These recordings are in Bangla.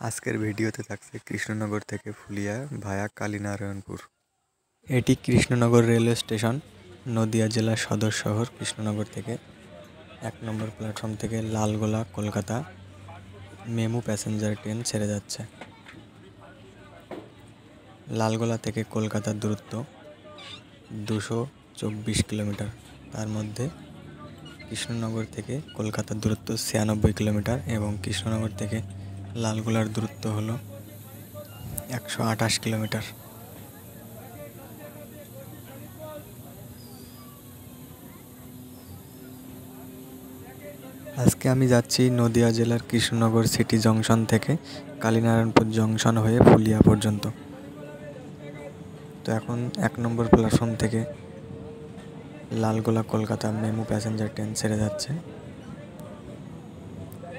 আজকের ভিডিওতে থাকছে কৃষ্ণনগর থেকে ফুলিয়া ভায়া কালীনারায়ণপুর। এটি কৃষ্ণনগর রেলওয়ে স্টেশন, নদিয়া জেলার সদর শহর। কৃষ্ণনগর থেকে 1 নম্বর প্ল্যাটফর্ম থেকে লালগোলা কলকাতা মেমু প্যাসেঞ্জার ট্রেন ছেড়ে যাচ্ছে। লালগোলা থেকে কলকাতার দূরত্ব 224 কিলোমিটার। তার মধ্যে কৃষ্ণনগর থেকে কলকাতার দূরত্ব 96 কিলোমিটার এবং কৃষ্ণনগর থেকে লালগোলার দূরত্ব হলো 128 কিলোমিটার। আজকে আমি যাচ্ছি নদিয়া জেলার কৃষ্ণনগর সিটি জংশন থেকে কালীনারায়ণপুর জংশন হয়ে ফুলিয়া পর্যন্ত। তো এখন 1 নম্বর প্ল্যাটফর্ম থেকে লালগোলা কলকাতা মেমু প্যাসেঞ্জার ট্রেন ছেড়ে যাচ্ছে।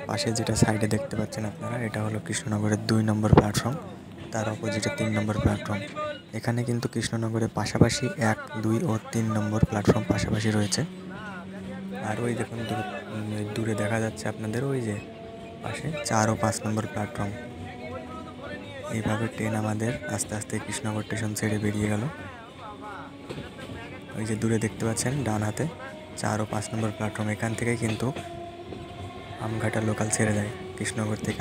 পাশে যেটা সাইডে দেখতে পাচ্ছেন আপনারা, এটা হলো কৃষ্ণনগরের 2 নম্বর প্ল্যাটফর্ম, তার অপোজিটে 3 নম্বর প্ল্যাটফর্ম। এখানে কিন্তু কৃষ্ণনগরের পাশাপাশি 1, 2 ও 3 নম্বর প্ল্যাটফর্ম পাশাপাশি রয়েছে। আর ওই দেখুন দূরে দেখা যাচ্ছে আপনাদের ওই যে পাশে 4 ও 5 নম্বর প্ল্যাটফর্ম। এইভাবে ট্রেন আমাদের আস্তে আস্তে কৃষ্ণনগর স্টেশন ছেড়ে বেরিয়ে গেল। ওই যে দূরে দেখতে পাচ্ছেন ডান হাতে 4 ও 5 নম্বর প্ল্যাটফর্ম। এখান থেকে কিন্তু আমঘাটা লোকাল ছেড়ে যায়, কৃষ্ণনগর থেকে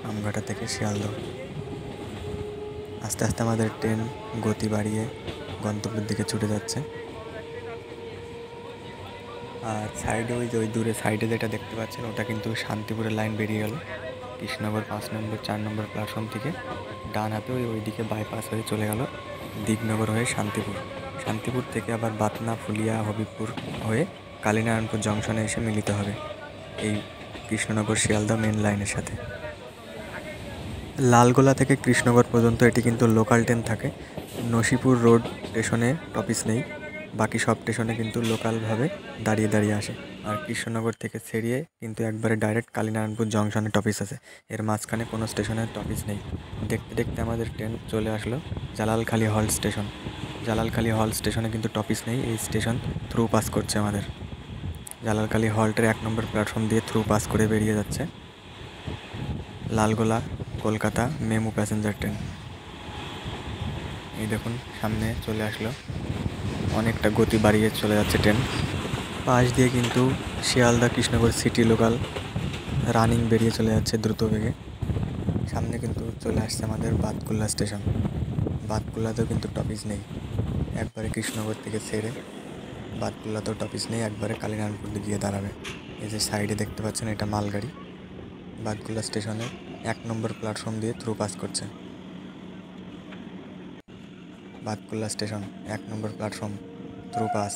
আমঘাটা থেকে শিয়ালদহ। আস্তে আস্তে আমাদের ট্রেন গতি বাড়িয়ে গন্তব্যের দিকে ছুটে যাচ্ছে। আর সাইডে ওই দূরে সাইডে যেটা দেখতে পাচ্ছেন ওটা কিন্তু শান্তিপুরের লাইন বেরিয়ে গেল। কৃষ্ণনগর 5 নম্বর 4 নম্বর প্ল্যাটফর্ম থেকে ডান হাতে ওইদিকে বাইপাস হয়ে চলে গেল দিগনগর হয়ে শান্তিপুর থেকে আবার বাতনা, ফুলিয়া, হবিবপুর হয়ে কালীনারায়ণপুর জংশনে এসে মিলিত হবে এই কৃষ্ণনগর শিয়ালদহ মেন লাইনের সাথে। লালগোলা থেকে কৃষ্ণনগর পর্যন্ত এটি কিন্তু লোকাল ট্রেন থাকে। নসিপুর রোড স্টেশনে টপিস নেই, বাকি সব স্টেশনে কিন্তু লোকালভাবে দাঁড়িয়ে আসে। আর কৃষ্ণনগর থেকে ছেড়িয়ে কিন্তু একবারে ডাইরেক্ট কালীনারায়ণপুর জংশনে টপিস আছে, এর মাঝখানে কোনো স্টেশনে টপিস নেই। দেখতে দেখতে আমাদের ট্রেন চলে আসলো Jalalkhali halt station. Jalalkhali halt স্টেশনে কিন্তু টপিস নেই, এই স্টেশন থ্রু পাস করছে আমাদের। জালালখালি হল্টের 1 নম্বর প্ল্যাটফর্ম দিয়ে থ্রু পাস করে বেরিয়ে যাচ্ছে লালগোলা কলকাতা মেমু প্যাসেঞ্জার ট্রেন। এই দেখুন সামনে চলে আসলো, অনেকটা গতি বাড়িয়ে চলে যাচ্ছে ট্রেন। পাশ দিয়ে কিন্তু Sealdah Krishnanagar city local running বেরিয়ে চলে যাচ্ছে দ্রুত বেগে। সামনে কিন্তু চলে আসছে আমাদের বাতকুল্লা স্টেশন। বাতকুল্লাতেও কিন্তু টপিস নেই, একবারে কৃষ্ণনগর থেকে ছেড়ে বাতকুল্লাতেও টপিস নেই, একবারে কালীনারায়ণপুর গিয়ে দাঁড়াবে। এই যে সাইডে দেখতে পাচ্ছেন এটা মালগাড়ি বাতকুল্লা স্টেশনে 1 নম্বর প্ল্যাটফর্ম দিয়ে থ্রু পাস করছে। বাতকুল্লা স্টেশন 1 নম্বর প্ল্যাটফর্ম থ্রু পাস।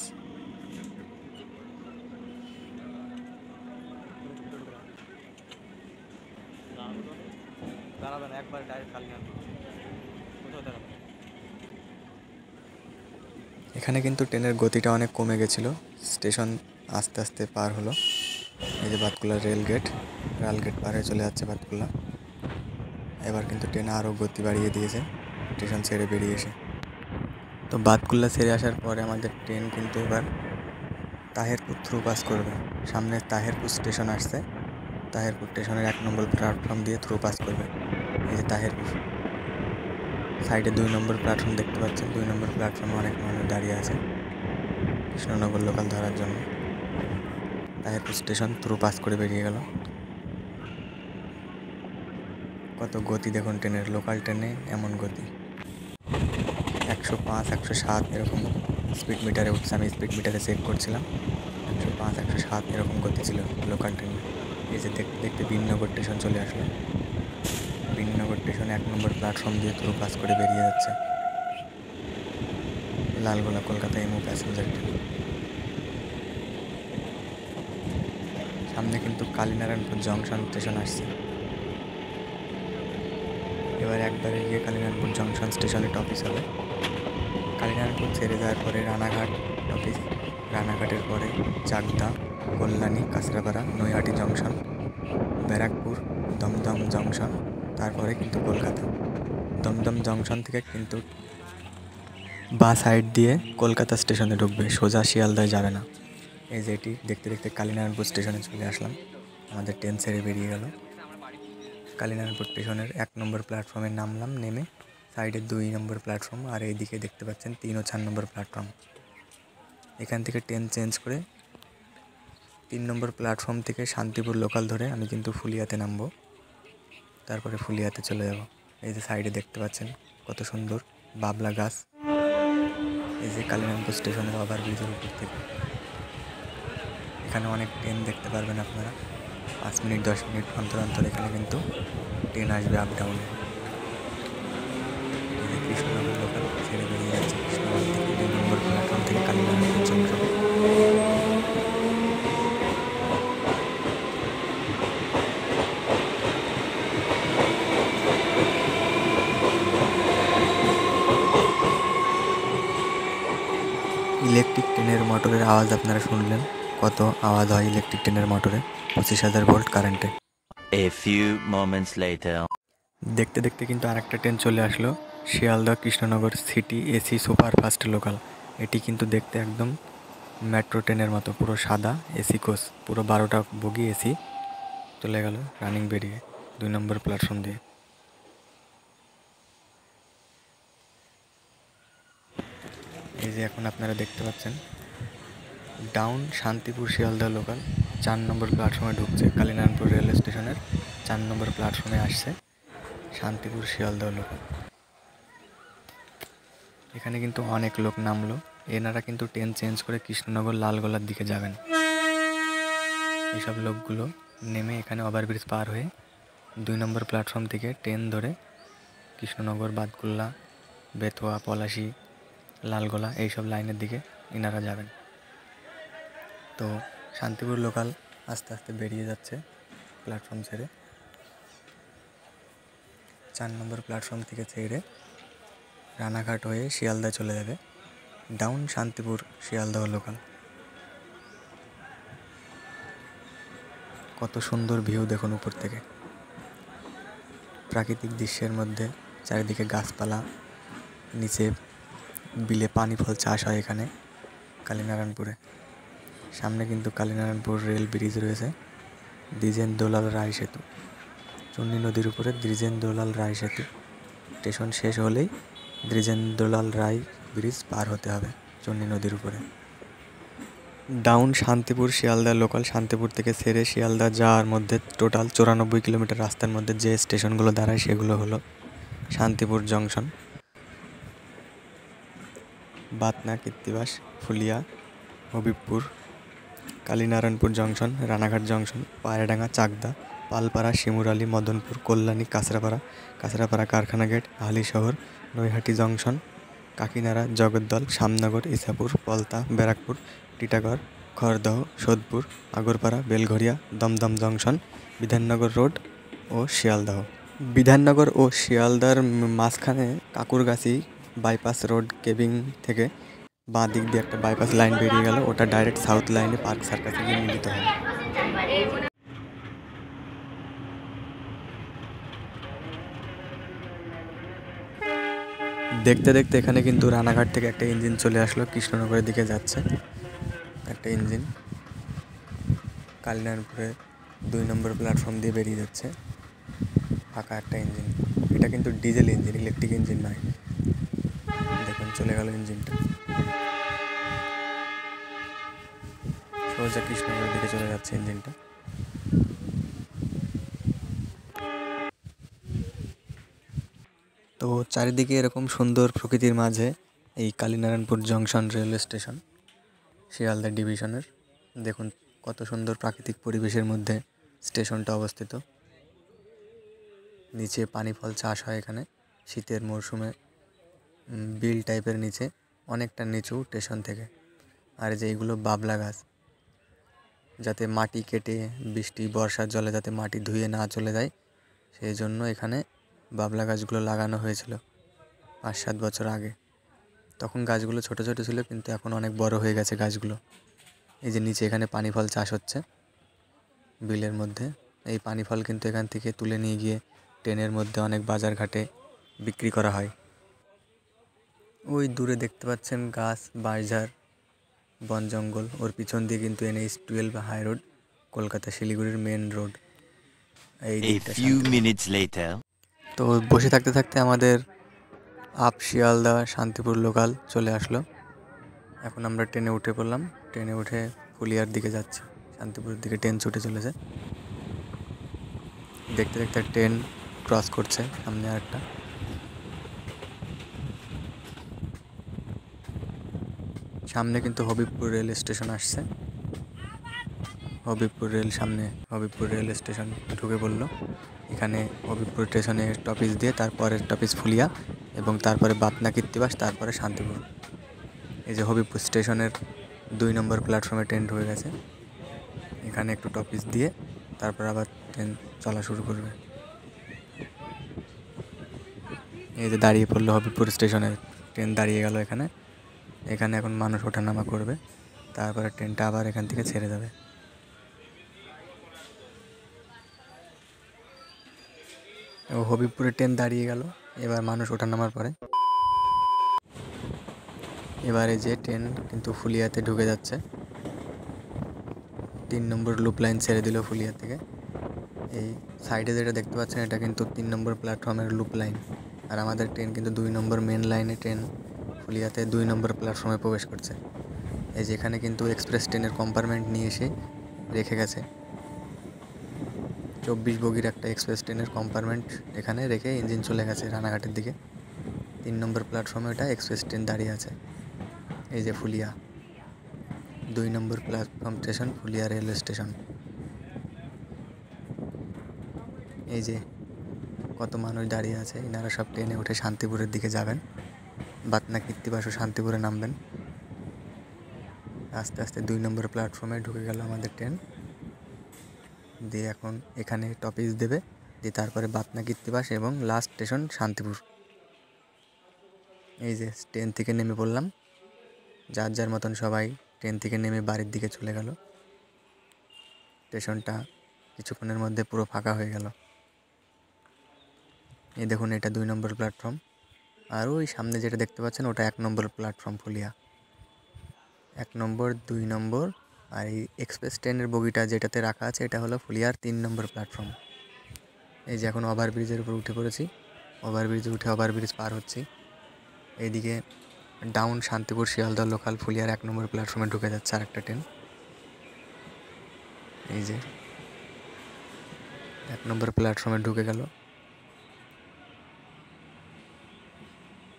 এখানে কিন্তু ট্রেনের গতিটা অনেক কমে গেছিলো, স্টেশন আস্তে আস্তে পার হলো। এই যে বাতকুল্লা রেলগেট পার হয়ে চলে যাচ্ছে বাতকুল্লা। এবার কিন্তু ট্রেন আরও গতি বাড়িয়ে দিয়েছে স্টেশন ছেড়ে বেরিয়ে এসে। তো বাতকুল্লা ছেড়ে আসার পরে আমাদের ট্রেন কিন্তু এবার তাহেরপুর থ্রু পাস করবে। সামনে তাহেরপুর স্টেশন আসছে, তাহেরপুর স্টেশনের 1 নম্বর প্ল্যাটফর্ম দিয়ে থ্রু পাস করবে। এই যে তাহেরপুর, সাইডে 2 নম্বর প্ল্যাটফর্ম দেখতে পাচ্ছেন। 2 নম্বর প্ল্যাটফর্মে অনেক মানুষ দাঁড়িয়ে আছে কৃষ্ণনগর লোকাল ধরার জন্য। তাহেরপুর স্টেশন থ্রু পাস করে বেরিয়ে গেল। কত গতি দেখুন ট্রেনের, লোকাল ট্রেনে এমন গতি 105, 107 এরকম স্পিড মিটারে উঠছে। আমি স্পিড মিটারে চেক করছিলাম, 105, 107 এরকম গতি ছিল লোকাল ট্রেনে। এই যে দেখতে দেখতে বিননগর স্টেশন চলে আসলো। বিননগর স্টেশনে 1 নম্বর প্ল্যাটফর্ম দিয়ে থ্রু পাস করে বেরিয়ে যাচ্ছে লালগোলা কলকাতা মেমু প্যাসেঞ্জার ট্রেন। সামনে কিন্তু কালীনারায়ণপুর জংশন স্টেশন আসছে। এবার একবারে গিয়ে কালীনারায়ণপুর জংশন স্টেশনে টপিস হবে। কালীনারায়ণপুর ছেড়ে যাওয়ার পরে রানাঘাট টপিস, রানাঘাটের পরে চাকদা, কল্যাণী, কাঁচরাপাড়া, নৈহাটি জংশন, ব্যারাকপুর, দমদম জংশন, তারপরে কিন্তু কলকাতা। দমদম জংশন থেকে কিন্তু বা সাইড দিয়ে কলকাতা স্টেশনে ঢুকবে, সোজা শিয়ালদায় যাবে না। এই যে এটি দেখতে দেখতে কালীনারায়ণপুর স্টেশনে চলে আসলাম, আমাদের ট্রেন ছেড়ে বেরিয়ে গেল কালীনারায়ণপুর স্টেশনের 1 নম্বর প্ল্যাটফর্মে নামলাম, নেমে সাইডে 2 নম্বর প্ল্যাটফর্ম আর এইদিকে দেখতে পাচ্ছেন 3 ও 4 নম্বর প্ল্যাটফর্ম। এখান থেকে ট্রেন চেঞ্জ করে 3 নম্বর প্ল্যাটফর্ম থেকে শান্তিপুর লোকাল ধরে আমি কিন্তু ফুলিয়াতে নামবো, তারপরে ফুলিয়াতে চলে যাব। এই যে সাইডে দেখতে পাচ্ছেন কত সুন্দর বাবলা গাছ। এই যে কালীনারায়ণপুর স্টেশনের ওভারব্রিজের উপর থেকে এখানে অনেক ট্রেন দেখতে পারবেন আপনারা। 5 মিনিট 10 মিনিট অন্তর অন্তর এখানে কিন্তু ট্রেন আসবে আপ ডাউনে। এই যে কৃষ্ণনগর লোকাল ছেড়ে বেরিয়ে যাচ্ছে কৃষ্ণনগর থেকে 2 নম্বর প্ল্যাটফর্ম থেকে কালীনারায়ণপুর জংশন। ইলেকট্রিক ট্রেনের মোটরের আওয়াজ আপনারা শুনলেন, কত আওয়াজ হয় ইলেকট্রিক ট্রেনের মোটরে 25,000 ভোল্ট কারেন্টে। A few moments later. দেখতে দেখতে কিন্তু আরেকটা ট্রেন চলে আসলো, Sealdah Krishnanagar city AC superfast local. এটি কিন্তু দেখতে একদম মেট্রো ট্রেনের মতো, পুরো সাদা এসি কোচ, পুরো 12টা বগি এসি। চলে গেল রানিং বেরিয়ে 2 নম্বর প্ল্যাটফর্ম দিয়ে। এই যে এখন আপনারা দেখতে পাচ্ছেন ডাউন শান্তিপুর শিয়ালদহ লোকাল 4 নম্বর প্ল্যাটফর্মে ঢুকছে, কালীনারায়ণপুর রেলওয়ে স্টেশনের 4 নম্বর প্ল্যাটফর্মে আসছে শান্তিপুর শিয়ালদহ লোকাল। এখানে কিন্তু অনেক লোক নামলো, এনারা কিন্তু ট্রেন চেঞ্জ করে কৃষ্ণনগর লালগোলার দিকে যাবেন। এইসব লোকগুলো নেমে এখানে ওভারব্রিজ পার হয়ে 2 নম্বর প্ল্যাটফর্ম থেকে ট্রেন ধরে কৃষ্ণনগর, বাদকুল্লা, বেথুয়া, পলাশি, লালগোলা এইসব লাইনের দিকে ইনারা যাবেন। তো শান্তিপুর লোকাল আস্তে আস্তে বেরিয়ে যাচ্ছে প্ল্যাটফর্ম ছেড়ে। 4 নম্বর প্ল্যাটফর্ম থেকে ছেড়ে রানাঘাট হয়ে শিয়ালদা চলে যাবে, ডাউন শান্তিপুর শিয়ালদহ লোকাল। কত সুন্দর ভিউ দেখুন উপর থেকে, প্রাকৃতিক দৃশ্যের মধ্যে চারিদিকে গাছপালা, নিচে বিলে পানি ফল চাষ হয় এখানে কালীনারায়ণপুরে। সামনে কিন্তু কালীনারায়ণপুর রেল ব্রিজ রয়েছে, দ্বিজেন দোলাল রায় সেতু, চুন্নি নদীর উপরে দ্বিজেন দোলাল রায় সেতু। স্টেশন শেষ হলেই দ্বিজেন দোলাল রায় ব্রিজ পার হতে হবে চুন্নি নদীর উপরে। ডাউন শান্তিপুর শিয়ালদা লোকাল শান্তিপুর থেকে ছেড়ে শিয়ালদা যাওয়ার মধ্যে টোটাল 94 কিলোমিটার রাস্তার মধ্যে যে স্টেশনগুলো দাঁড়ায় সেগুলো হলো Shantipur junction, Bathna, Krittibas, Phulia, Habibpur, Kalinarayanpur junction, Ranaghat junction, Payradanga, Chakdah, Palpara, Simurali, Madanpur, Kalyani, Kanchrapara Karkhana gate, Halisahar, Naihati junction, কাকিনাড়া, জগদ্দল, শামনগর, ইসাপুর, পলতা, ব্যারাকপুর, টিটাগড়, খড়দহ, সোদপুর, আগরপাড়া, বেলঘরিয়া, দমদম জংশন, বিধাননগর রোড ও শিয়ালদহ। বিধাননগর ও শিয়ালদার মাঝখানে কাকুরগাছি বাইপাস রোড কেবিং থেকে বাঁ দিক দিয়ে একটা বাইপাস লাইন বেরিয়ে গেল, ওটা ডাইরেক্ট সাউথ লাইনে পার্ক সার্কাসে গিয়ে মিলিত হয়। দেখতে দেখতে এখানে কিন্তু রানাঘাট থেকে একটা ইঞ্জিন চলে আসলো, কৃষ্ণনগরের দিকে যাচ্ছে একটা ইঞ্জিন, কালীনারায়ণপুরে 2 নম্বর প্ল্যাটফর্ম দিয়ে বেরিয়ে যাচ্ছে ফাঁকা একটা ইঞ্জিন। এটা কিন্তু ডিজেল ইঞ্জিন, ইলেকট্রিক ইঞ্জিন নয়। দেখুন চলে গেল ইঞ্জিনটা, সোজা কৃষ্ণনগরের দিকে চলে যাচ্ছে ইঞ্জিনটা। তো চারিদিকে এরকম সুন্দর প্রকৃতির মাঝে এই Kalinarayanpur junction railway station Sealdah ডিভিশনের, দেখুন কত সুন্দর প্রাকৃতিক পরিবেশের মধ্যে স্টেশনটা অবস্থিত। নিচে পানি ফল চাষ হয় এখানে শীতের মরশুমে, বিল টাইপের নিচে, অনেকটা নিচু স্টেশন থেকে। আর যে এইগুলো বাবলা গাছ, যাতে মাটি কেটে বৃষ্টি বর্ষার জলে যাতে মাটি ধুয়ে না চলে যায়, সেই জন্য এখানে বাবলা গাছগুলো লাগানো হয়েছিল 5-7 বছর আগে। তখন গাছগুলো ছোট ছোট ছিল, কিন্তু এখন অনেক বড় হয়ে গেছে গাছগুলো। এই যে নিচে এখানে পানি ফল চাষ হচ্ছে বিলের মধ্যে, এই পানি ফল কিন্তু এখান থেকে তুলে নিয়ে গিয়ে ট্রেনের মধ্যে অনেক বাজার ঘাটে বিক্রি করা হয়। ওই দূরে দেখতে পাচ্ছেন গাছ, বাঁশঝাড়, বন জঙ্গল, ওর পিছন দিয়ে কিন্তু NH-12 হাই রোড, কলকাতা শিলিগুড়ির মেন রোড এই A দিকটা few শান্তিপুর। minutes later. তো বসে থাকতে থাকতে আমাদের আপ শিয়ালদা শান্তিপুর লোকাল চলে আসলো। এখন আমরা ট্রেনে উঠে পড়লাম, ট্রেনে উঠে ফুলিয়ার দিকে যাচ্ছি, শান্তিপুরের দিকে ট্রেন ছুটে চলেছে। দেখতে দেখতে ট্রেন ক্রস করছে সামনে আরেকটা। সামনে কিন্তু হবিবপুর রেল স্টেশন আসছে। হবিবপুর রেল স্টেশন ঢুকে পড়লো। এখানে হবিবপুর স্টেশনে স্টপেজ দিয়ে তারপরে স্টপেজ ফুলিয়া এবং তারপরে বাতনা কৃত্তিবাস, তারপরে শান্তিপুর। এই যে হবিবপুর স্টেশনের 2 নম্বর প্ল্যাটফর্মে ট্রেন ঢুকে গেছে। এখানে একটু টপিস দিয়ে তারপর আবার ট্রেন চলা শুরু করবে। এই যে দাঁড়িয়ে পড়লো হবিবপুর স্টেশনে, ট্রেন দাঁড়িয়ে গেল এখানে। এখানে এখন মানুষ ওঠানামা করবে, তারপরে ট্রেনটা আবার এখান থেকে ছেড়ে যাবে। হবিবপুরে ট্রেন দাঁড়িয়ে গেল, এবার মানুষ ওঠানামার পরে এবারে যে ট্রেন কিন্তু ফুলিয়াতে ঢুকে যাচ্ছে। 3 নম্বর লুপ লাইন ছেড়ে দিল ফুলিয়া থেকে। এই সাইডে যেটা দেখতে পাচ্ছেন এটা কিন্তু 3 নম্বর প্ল্যাটফর্মের লুপ লাইন, আর আমাদের ট্রেন কিন্তু 2 নম্বর মেন লাইনে ট্রেন ফুলিয়াতে 2 নম্বর প্ল্যাটফর্মে প্রবেশ করছে। এই যেখানে কিন্তু এক্সপ্রেস ট্রেনের কম্পার্টমেন্ট নিয়ে এসে রেখে গেছে। 24 বগির একটা এক্সপ্রেস ট্রেনের কম্পার্টমেন্ট এখানে রেখে ইঞ্জিন চলে গেছে রানাঘাটের দিকে। 3 নম্বর প্ল্যাটফর্মে ওটা এক্সপ্রেস ট্রেন দাঁড়িয়ে আছে। এই যে Phulia 2 number platform station, Phulia railway station. এই যে কত মানুষ দাঁড়িয়ে আছে, এনারা সব ট্রেনে উঠে শান্তিপুরের দিকে যাবেন। বাতনা কৃত্তিবাসও শান্তিপুরে নামবেন। আস্তে আস্তে 2 নম্বর প্ল্যাটফর্মে ঢুকে গেল আমাদের ট্রেন। দিয়ে এখন এখানে টপিস দেবে, দিয়ে তারপরে বাতনা কৃত্তিবাস এবং লাস্ট স্টেশন শান্তিপুর। এই যে ট্রেন থেকে নেমে পড়লাম, যার যার মতন সবাই ট্রেন থেকে নেমে বাড়ির দিকে চলে গেল। স্টেশনটা কিছুক্ষণের মধ্যে পুরো ফাঁকা হয়ে গেল। এই দেখুন এটা 2 নম্বর প্ল্যাটফর্ম, আর ওই সামনে যেটা দেখতে পাচ্ছেন ওটা 1 নম্বর প্ল্যাটফর্ম ফুলিয়া। 1 নম্বর, 2 নম্বর, আর এই এক্সপ্রেস ট্রেনের বগিটা যেটাতে রাখা আছে এটা হলো ফুলিয়ার 3 নম্বর প্ল্যাটফর্ম। এই যে এখন ওভারব্রিজের উপর উঠে পড়েছি, ওভারব্রিজে উঠে ওভারব্রিজ পার হচ্ছি। এইদিকে ডাউন শান্তিপুর শিয়ালদহ লোকাল ফুলিয়ার 1 নম্বর প্ল্যাটফর্মে ঢুকে যাচ্ছে আরেকটা ট্রেন। এই যে 1 নম্বর প্ল্যাটফর্মে ঢুকে গেল।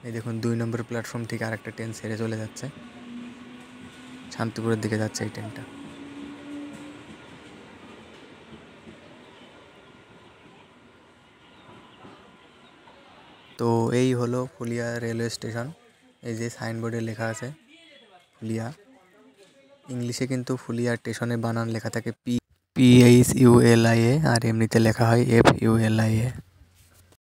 এই দেখুন 2 নম্বর প্ল্যাটফর্ম থেকে আরেকটা ট্রেন ছেড়ে চলে যাচ্ছে, শান্তিপুরের দিকে যাচ্ছে এই ট্রেনটা। তো এই হলো ফুলিয়া রেলওয়ে স্টেশন। এই যে সাইনবোর্ডে লেখা আছে ফুলিয়া, ইংলিশে কিন্তু ফুলিয়া স্টেশনে বানান লেখা থাকে PHULIA, আর এমনিতে লেখা হয় FULIA।